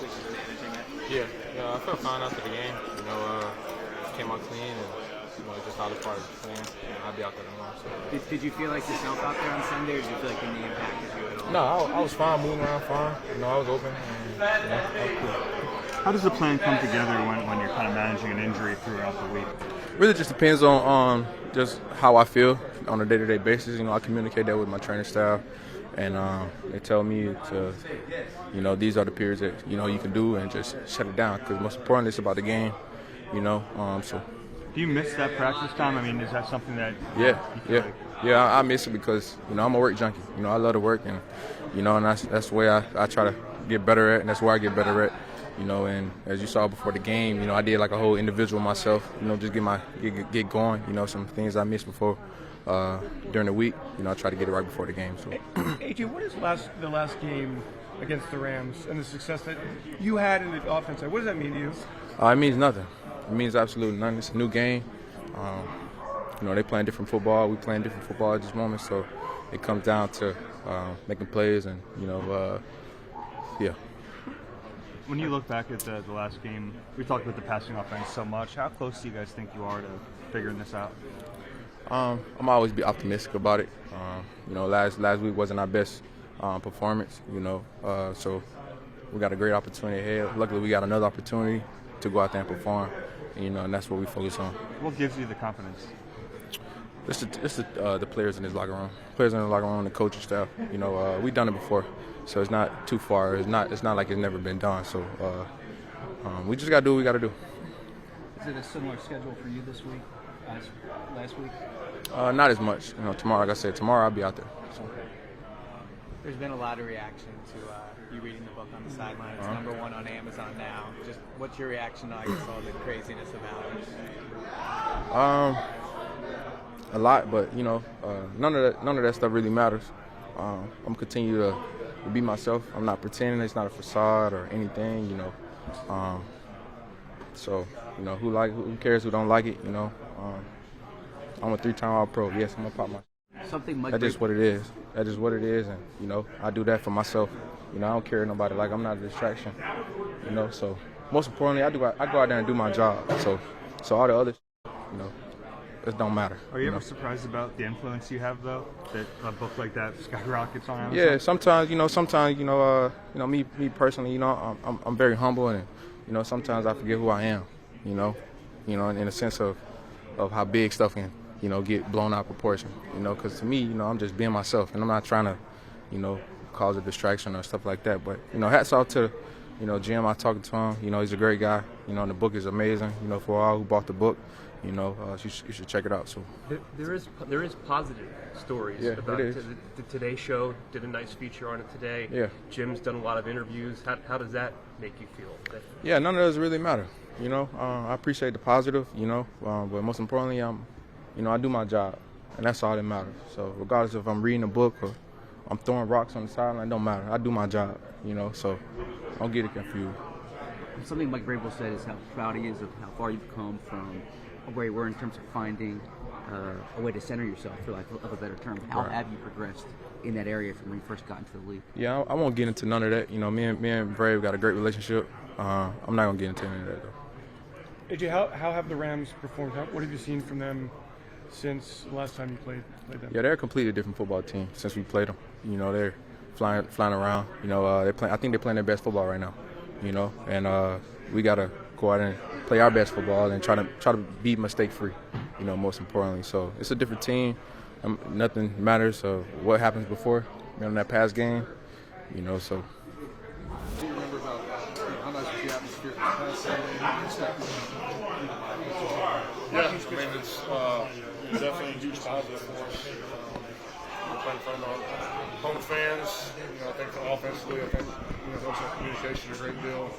last week, just managing it? Yeah, I felt fine after the game. Came out clean and just all the parts clean. I'll be out there tomorrow. So. Did you feel like yourself out there on Sunday, or did you feel like the knee impacted you at all? No, I was fine, moving around fine. I was open and I was cool. How does the plan come together when you're kind of managing an injury throughout the week? Really just depends on just how I feel on a day-to-day basis. I communicate that with my training staff, and they tell me to, these are the periods that, you can do and just shut it down, because most importantly, it's about the game, so. Do you miss that practice time? I mean, is that something that I miss it because, I'm a work junkie. I love to work, and, and that's the way I try to get better at, and that's where I get better at. And as you saw before the game, I did like a whole individual myself, just get going, some things I missed before during the week, I try to get it right before the game. So. AJ, what is the last game against the Rams and the success that you had in the offense? What does that mean to you? It means nothing. It means absolutely nothing. It's a new game. They playing different football. We playing different football at this moment, so it comes down to making plays and, yeah. When you look back at the last game, we talked about the passing offense so much. How close do you guys think you are to figuring this out? I'm always be optimistic about it. Last week wasn't our best performance, so we got a great opportunity ahead. Luckily, we got another opportunity to go out there and perform, and that's what we focus on. What gives you the confidence? It's the players in this locker room. Players in the locker room, the coaching staff. We've done it before, so it's not too far. It's not like it's never been done. So we just got to do what we got to do. Is it a similar schedule for you this week as last week? Not as much. Tomorrow, like I said, tomorrow I'll be out there. So. There's been a lot of reaction to you reading the book on the sidelines. It's #1 on Amazon now. Just what's your reaction to all the craziness about it? A lot, but none of that stuff really matters. I'm continue to be myself. I'm not pretending. It's not a facade or anything. So who cares who don't like it? I'm a 3-time All-Pro. Yes, I'm gonna pop my. That's just what it is. That is what it is, and I do that for myself. I don't care nobody. Like, I'm not a distraction. So most importantly, I go out there and do my job. So all the other, it don't matter. Are you ever surprised about the influence you have, though, that a book like that skyrockets on Amazon? Yeah, sometimes, me personally, I'm very humble, and sometimes I forget who I am. In a sense of how big stuff can get blown out of proportion. Because to me, I'm just being myself, and I'm not trying to, cause a distraction or stuff like that. But hats off to Jim. I talked to him. He's a great guy. And the book is amazing. For all who bought the book. You should check it out. So there is positive stories about it. The Today Show did a nice feature on it today. Yeah. Jim's done a lot of interviews. How does that make you feel? Yeah, none of those really matter. I appreciate the positive. But most importantly, I do my job, and that's all that matters. So regardless if I'm reading a book or I'm throwing rocks on the sideline, it don't matter. I do my job. So don't get it confused. Something Mike Vrabel said is how proud he is of how far you've come from where you were in terms of finding a way to center yourself, for lack of a better term. How have you progressed in that area from when you first got into the league? Yeah, I won't get into none of that. Me and Brave got a great relationship. I'm not going to get into any of that, though. AJ, how have the Rams performed? What have you seen from them since the last time you played them? Yeah, they're a completely different football team since we played them. They're flying around. I think they're playing their best football right now. And we got to go out and play our best football and try to be mistake-free, most importantly. So it's a different team. Nothing matters what happens before, in that past game, so. Do you remember about how nice was the atmosphere past Sunday? Yeah, it's definitely a huge positive for us. We're playing in front of our home fans. I think offensively, I think helps our communication a great deal.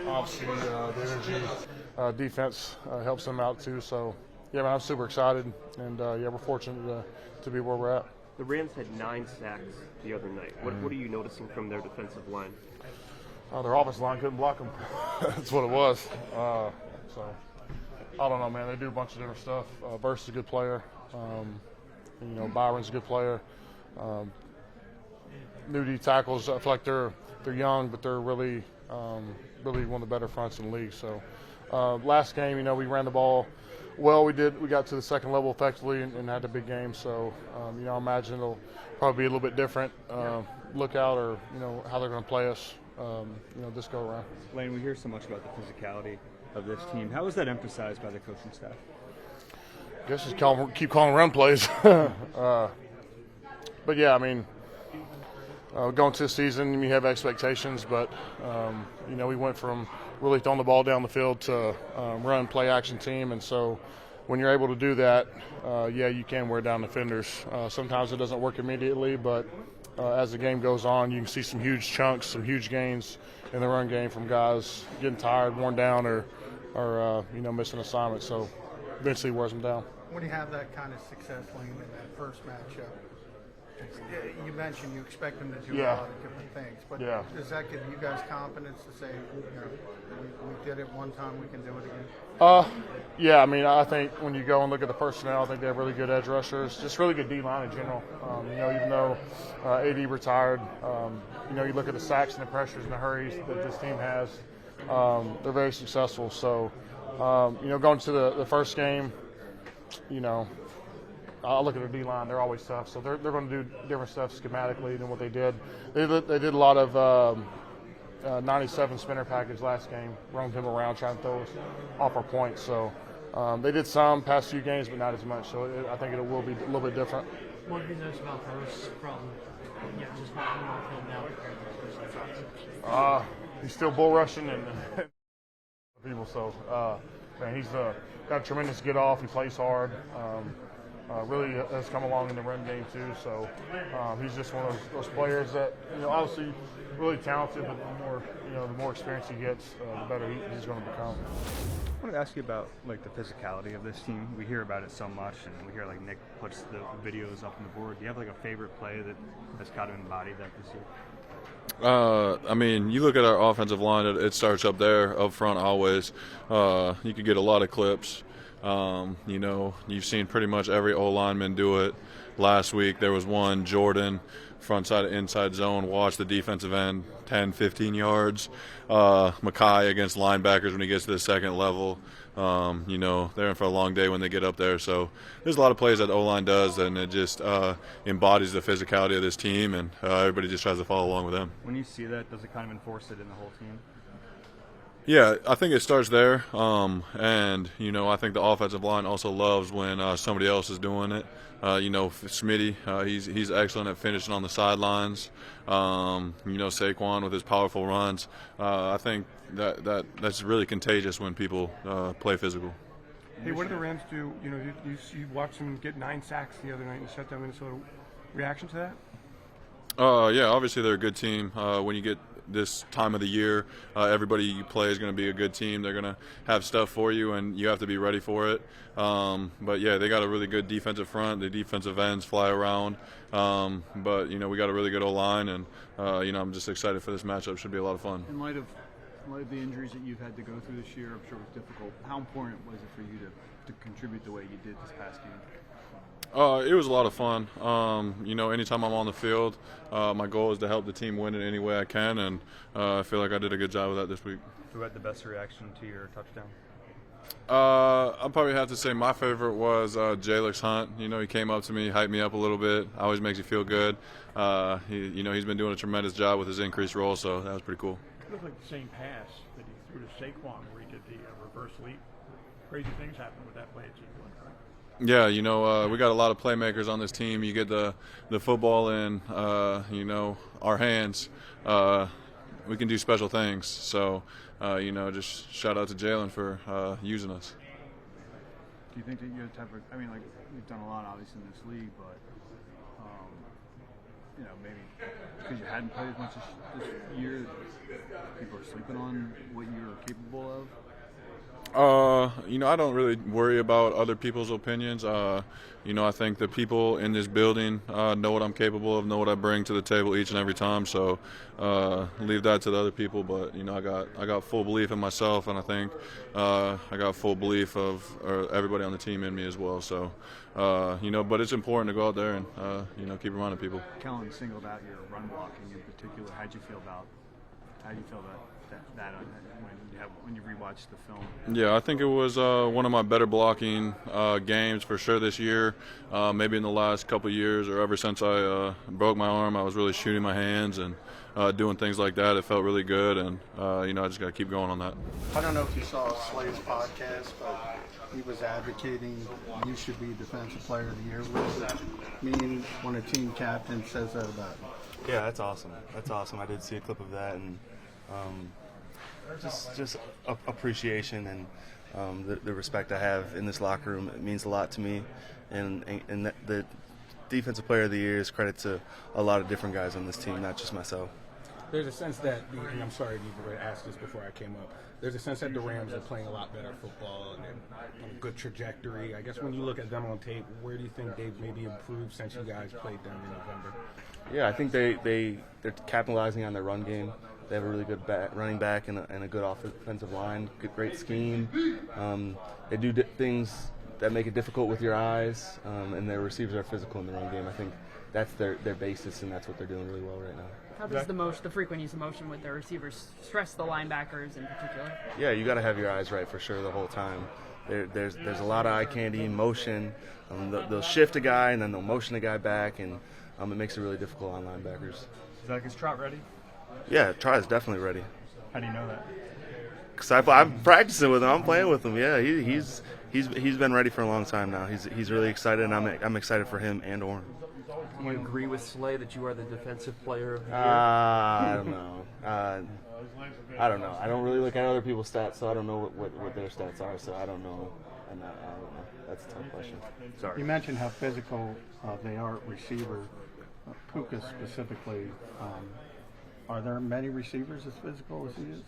Obviously, the energy defense helps them out too. So, yeah, man, I'm super excited, and we're fortunate to be where we're at. The Rams had 9 sacks the other night. What are you noticing from their defensive line? Their offensive line couldn't block them. That's what it was. So, I don't know, man. They do a bunch of different stuff. Burst is a good player. Byron's a good player. New D tackles, I feel like they're young, but they're really really one of the better fronts in the league. So last game, we ran the ball well. We got to the second level effectively and had a big game. So I imagine it'll probably be a little bit different lookout or how they're going to play us this go around. Lane, we hear so much about the physicality of this team. How is that emphasized by the coaching staff? I guess just keep calling run plays. But yeah, going to the season, you have expectations, but we went from really throwing the ball down the field to run, play action team, and so when you're able to do that, you can wear down defenders. Sometimes it doesn't work immediately, but as the game goes on, you can see some huge chunks, some huge gains in the run game from guys getting tired, worn down, or missing assignments. So eventually wears them down. When you have that kind of success, Lane, in that first matchup, you mentioned you expect them to do a lot of different things, but does that give you guys confidence to say, we did it one time, we can do it again? I think when you go and look at the personnel, I think they have really good edge rushers, just really good D-line in general. Even though AD retired, you look at the sacks and the pressures and the hurries that this team has, they're very successful. So, going to the first game, I look at their D-line; they're always tough. So they're going to do different stuff schematically than what they did. They did a lot of 97 spinner package last game, roamed him around, trying to throw us off our points. So they did some past few games, but not as much. So I think it will be a little bit different. What have you noticed about Hurst from just walking on the field now compared to he's still bull rushing and people. So he's got a tremendous get off. He plays hard. Really has come along in the run game too. So he's just one of those players that obviously really talented, but the more experience he gets, the better he's going to become. I wanted to ask you about the physicality of this team. We hear about it so much, and we hear Nick puts the videos up on the board. Do you have a favorite play that has kind of embodied that this year? You look at our offensive line; it starts up there, up front always. You could get a lot of clips. You've seen pretty much every O-lineman do it. Last week there was one, Jordan, front side of inside zone, watch the defensive end, 10, 15 yards. Makai against linebackers when he gets to the second level. They're in for a long day when they get up there. So there's a lot of plays that O-line does, and it just embodies the physicality of this team, and everybody just tries to follow along with them. When you see that, does it kind of enforce it in the whole team? Yeah, I think it starts there, and I think the offensive line also loves when somebody else is doing it. Smitty, he's excellent at finishing on the sidelines. Saquon with his powerful runs. I think that's really contagious when people play physical. Hey, what do the Rams do? You watched them get 9 sacks the other night and shut down Minnesota. Reaction to that? Obviously they're a good team. When you get this time of the year, everybody you play is going to be a good team. They're going to have stuff for you, and you have to be ready for it. They got a really good defensive front. The defensive ends fly around. We got a really good O-line, and I'm just excited for this matchup. Should be a lot of fun. In light of the injuries that you've had to go through this year, I'm sure it was difficult. How important was it for you to contribute the way you did this past game? It was a lot of fun. Anytime I'm on the field, my goal is to help the team win in any way I can, and I feel like I did a good job of that this week. Who had the best reaction to your touchdown? I'll probably have to say my favorite was Jalix Hunt. He came up to me, hyped me up a little bit. Always makes you feel good. He's been doing a tremendous job with his increased role, so that was pretty cool. It looked like the same pass that he threw to Saquon where he did the reverse leap. Crazy things happen with that play at G1, right? Yeah, we got a lot of playmakers on this team. You get the football in, our hands. We can do special things. So, just shout out to Jalen for using us. Do you think that you're the type of, we've done a lot obviously in this league, but, maybe because you hadn't played as much this year, people are sleeping on what you're capable of? I don't really worry about other people's opinions. I think the people in this building know what I'm capable of, know what I bring to the table each and every time. So leave that to the other people. But I got full belief in myself, and I think I got full belief of everybody on the team in me as well. So but it's important to go out there and keep reminding people. Kellen singled out your run blocking in particular. How'd you feel about How do you feel about that when you rewatch the film? Yeah, I think it was one of my better blocking games for sure this year. Maybe in the last couple of years or ever since I broke my arm, I was really shooting my hands and doing things like that. It felt really good, and I just got to keep going on that. I don't know if you saw Slay's podcast, but he was advocating you should be Defensive Player of the Year. What does that mean when a team captain says that about you? Yeah, that's awesome. That's awesome. I did see a clip of that, and just appreciation and the respect I have in this locker room. It means a lot to me, and the Defensive Player of the Year is credit to a lot of different guys on this team, not just myself. There's a sense that, and I'm sorry you asked this before I came up, there's a sense that the Rams are playing a lot better football and on a good trajectory. I guess when you look at them on tape, where do you think they've maybe improved since you guys played them in November? Yeah, I think they're capitalizing on their run game. They have a really good running back and a good offensive line, great scheme. They do things that make it difficult with your eyes, and their receivers are physical in the run game. I think that's their basis, and that's what they're doing really well right now. How does the frequent use of motion with their receivers stress the linebackers in particular? Yeah, you got to have your eyes right for sure the whole time. There's a lot of eye candy, motion. They'll shift a guy and then they'll motion a guy back, and it makes it really difficult on linebackers. Zach, is Trot ready? Yeah, Trot is definitely ready. How do you know that? Because I'm practicing with him. I'm playing with him. Yeah, he's been ready for a long time now. He's really excited, and I'm excited for him and Orrin. Do you agree with Slay that you are the Defensive Player of the Year? I don't know. I don't know. I don't really look at other people's stats, so I don't know what their stats are. So I don't know. I don't know. That's a tough question. Sorry. You mentioned how physical they are at receiver. Puka specifically. Are there many receivers as physical as he is?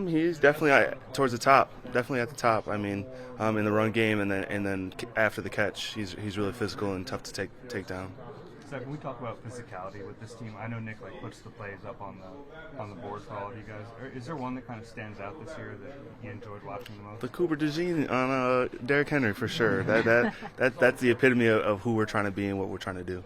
He's definitely towards the top. Definitely at the top. I mean, in the run game and then after the catch, he's really physical and tough to take down. Zach, when we talk about physicality with this team, I know Nick puts the plays up on the board for all of you guys. Is there one that kind of stands out this year that you enjoyed watching the most? The Cooper DeJean on Derrick Henry for sure. That's the epitome of who we're trying to be and what we're trying to do.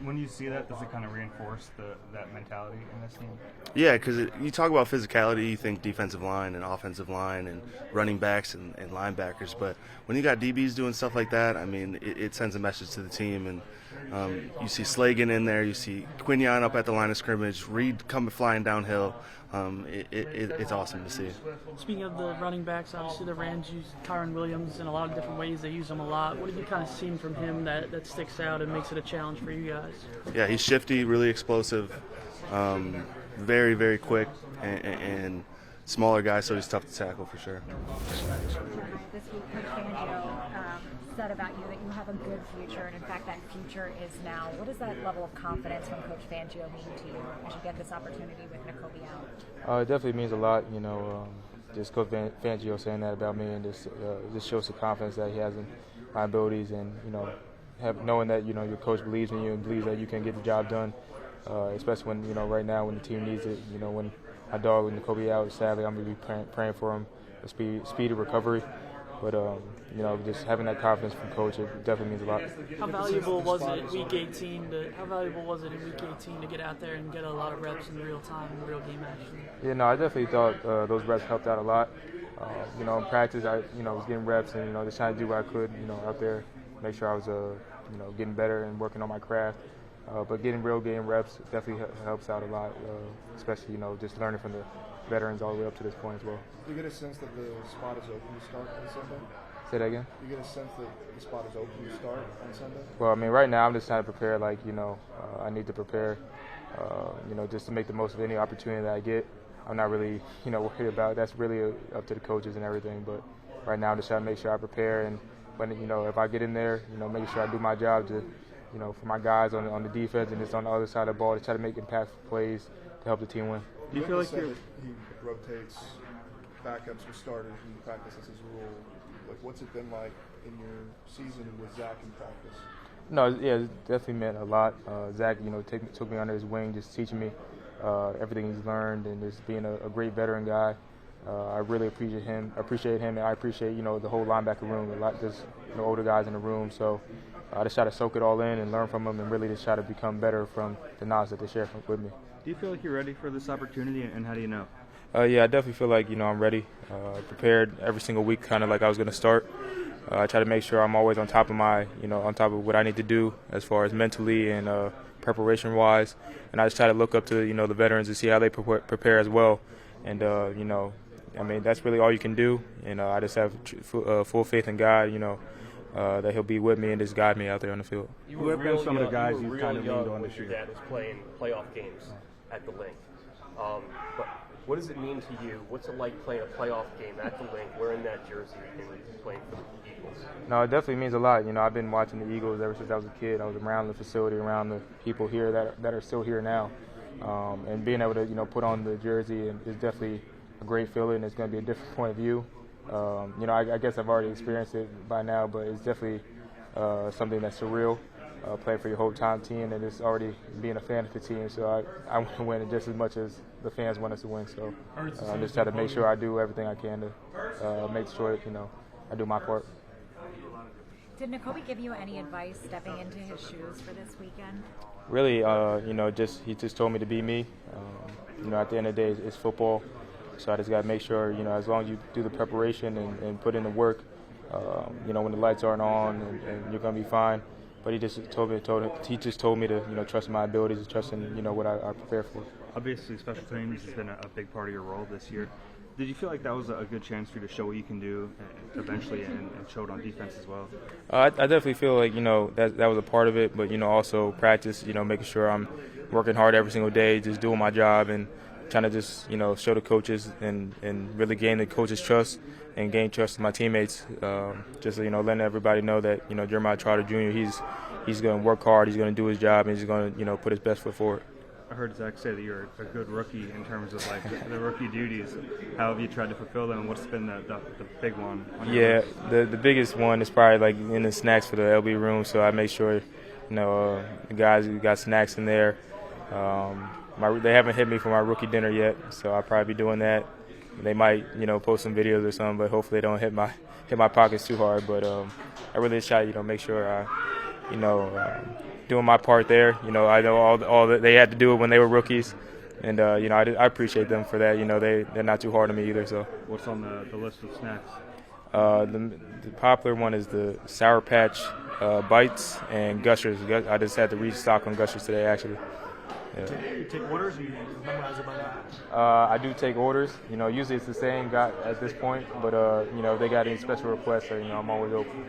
When you see that, does it kind of reinforce that mentality in this team? Yeah, because you talk about physicality, you think defensive line and offensive line and running backs and linebackers. But when you got DBs doing stuff like that, I mean, it sends a message to the team. And you see Slagan in there, you see Quinion up at the line of scrimmage, Reed coming flying downhill. It's awesome to see. Speaking of the running backs, obviously the Rams use Kyron Williams in a lot of different ways. They use him a lot. What have you kind of seen from him that sticks out and makes it a challenge for you guys? Yeah, he's shifty, really explosive, very, very quick, and smaller guy, so he's tough to tackle for sure. This week, Coach Fangio said about you that you have a good future, and in fact that future is now. What does that level of confidence from Coach Fangio mean to you as you get this opportunity with Nakobe out? It definitely means a lot, just Coach Fangio saying that about me, and just shows the confidence that he has in my abilities, and knowing that your coach believes in you and believes that you can get the job done, especially when right now when the team needs it. When my dog with Nakobe out, sadly I'm going to be praying for him, a speedy recovery. But just having that confidence from coach, it definitely means a lot. How valuable was it week 18? How valuable was it in week 18 to get out there and get a lot of reps in real time, in real game action? Yeah, no, I definitely thought those reps helped out a lot. In practice, I was getting reps and just trying to do what I could, out there, make sure I was getting better and working on my craft. But getting real game reps definitely helps out a lot, especially just learning from the veterans all the way up to this point as well. Do you get a sense that the spot is open to start on Sunday? Say that again? You get a sense that the spot is open to start on Sunday? Well, right now I'm just trying to prepare I need to prepare, just to make the most of any opportunity that I get. I'm not really, worried about it. That's really up to the coaches and everything. But right now I'm just trying to make sure I prepare. And when, if I get in there, make sure I do my job to, for my guys on the defense and just on the other side of the ball to try to make impactful plays to help the team win. Do you feel like he rotates backups or starters in practice as his rule? What's it been like in your season with Zach in practice? No, yeah, it definitely meant a lot. Zach, took me under his wing, just teaching me everything he's learned, and just being a great veteran guy. I really appreciate him, and I appreciate the whole linebacker room. A lot, there's older guys in the room, so I just try to soak it all in and learn from them and really just try to become better from the knowledge that they share with me. Do you feel like you're ready for this opportunity, and how do you know? Yeah, I definitely feel like, I'm ready, prepared every single week, kind of like I was going to start. I try to make sure I'm always on top of on top of what I need to do as far as mentally and preparation-wise. And I just try to look up to, the veterans and see how they prepare as well. And, that's really all you can do. And I just have full faith in God, that he'll be with me and just guide me out there on the field. You were real some of the guys you kind of leaned on this year. Your dad was playing playoff games at the Link. But what does it mean to you? What's it like playing a playoff game at the Link, wearing that jersey, and playing for the Eagles? No, it definitely means a lot. I've been watching the Eagles ever since I was a kid. I was around the facility, around the people here that are still here now. And being able to, put on the jersey is definitely a great feeling. It's going to be a different point of view. I guess I've already experienced it by now, but it's definitely something that's surreal. Playing for your hometown team and just already being a fan of the team. So I want to win just as much as the fans want us to win. So I just try to make sure I do everything I can to make sure I do my part. Did Nakobe give you any advice stepping into his shoes for this weekend? Really, he just told me to be me. At the end of the day, it's football. So I just got to make sure, as long as you do the preparation and put in the work, when the lights aren't on and you're going to be fine. But he just told me to trust my abilities and trust in what I prepare for. Obviously, special teams has been a big part of your role this year. Did you feel like that was a good chance for you to show what you can do eventually and show it on defense as well? I definitely feel like that was a part of it, but also practice. Making sure I'm working hard every single day, just doing my job and trying to just show the coaches and really gain the coaches' trust and gain trust of my teammates. Just letting everybody know that Jeremiah Trotter Jr. He's going to work hard. He's going to do his job, and he's going to put his best foot forward. I heard Zach say that you're a good rookie in terms of the rookie duties. How have you tried to fulfill them? What's been the big one? Yeah, the biggest one is probably in the snacks for the LB room. So I make sure the guys who got snacks in there. They haven't hit me for my rookie dinner yet, so I'll probably be doing that. They might post some videos or something, but hopefully they don't hit my pockets too hard. But I really try make sure I doing my part there. I know all that they had to do it when they were rookies, and I appreciate them for that. They're not too hard on me either. So what's on the list of snacks? The popular one is the Sour Patch Bites and Gushers. I just had to restock on Gushers today, actually. Yeah. You take orders or you memorize it by now? I do take orders. Usually it's the same guy at this point, but if they got any special requests, I'm always open.